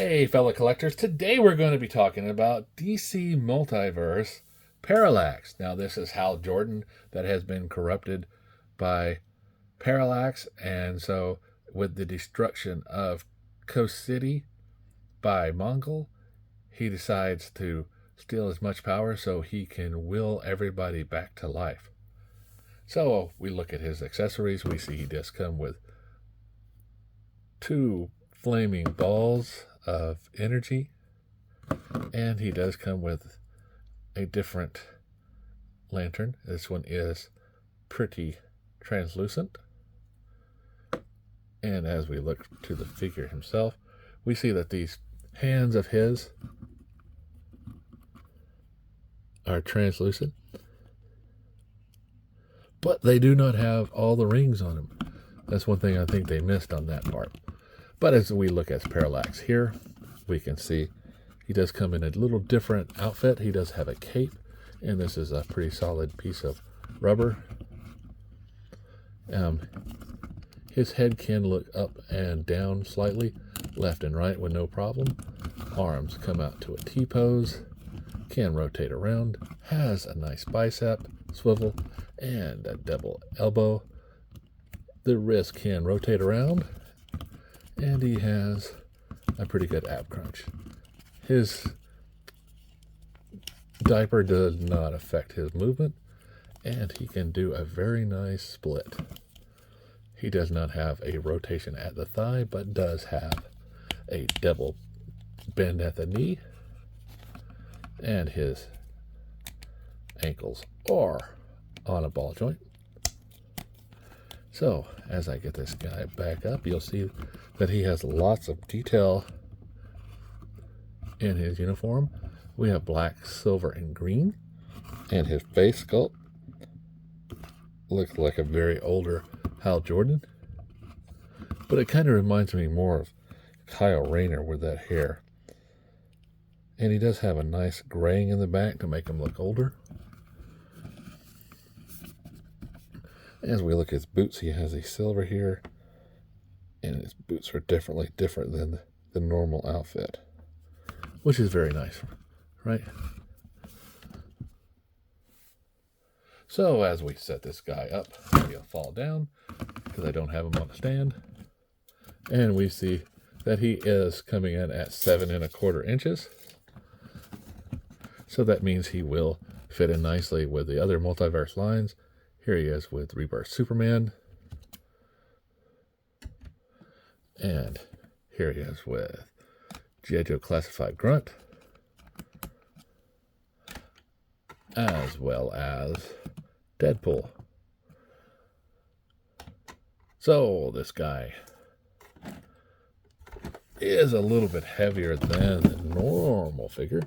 Hey, fellow collectors. Today we're going to be talking about DC Multiverse Parallax. Now, this is Hal Jordan that has been corrupted by Parallax, and so with the destruction of Coast City by Mongol, he decides to steal as much power so he can will everybody back to life. So we look at his accessories. We see he does come with two flaming balls of energy, and he does come with a different lantern. This one is pretty translucent, and as we look to the figure himself, we see that these hands of his are translucent, but they do not have all the rings on them. That's one thing I think they missed on that part. But as we look at Parallax here, we can see he does come in a little different outfit. He does have a cape, and this is a pretty solid piece of rubber. His head can look up and down slightly, left and right with no problem. Arms come out to a T-pose, can rotate around, has a nice bicep, swivel, and a double elbow. The wrist can rotate around, and he has a pretty good ab crunch. His diaper does not affect his movement, and he can do a very nice split. He does not have a rotation at the thigh, but does have a double bend at the knee, and his ankles are on a ball joint. So, as I get this guy back up, you'll see that he has lots of detail in his uniform. We have black, silver, and green, and his face sculpt looks like a very older Hal Jordan, but it kind of reminds me more of Kyle Rayner with that hair. And he does have a nice graying in the back to make him look older. As we look at his boots, he has a silver here, and his boots are different than the normal outfit, which is very nice, right? So as we set this guy up, he'll fall down because I don't have him on a stand, and we see that he is coming in at 7 1/4 inches. So that means he will fit in nicely with the other multiverse lines. Here he is with Rebirth Superman. And here he is with G.I. Joe Classified Grunt. As well as Deadpool. So this guy is a little bit heavier than the normal figure.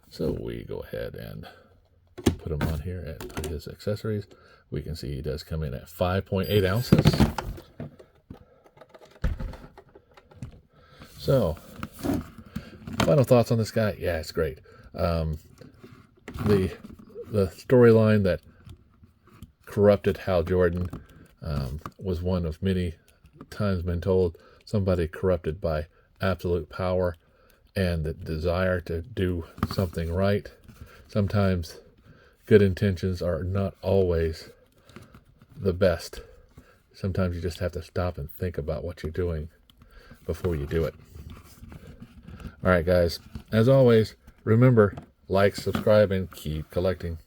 So we go ahead and put him on here and put his accessories. We can see he does come in at 5.8 ounces. So, final thoughts on this guy? Yeah, it's great. The storyline that corrupted Hal Jordan was one of many times been told. Somebody corrupted by absolute power and the desire to do something right. Sometimes good intentions are not always the best. Sometimes you just have to stop and think about what you're doing before you do it. All right, guys. As always, remember, like, subscribe, and keep collecting.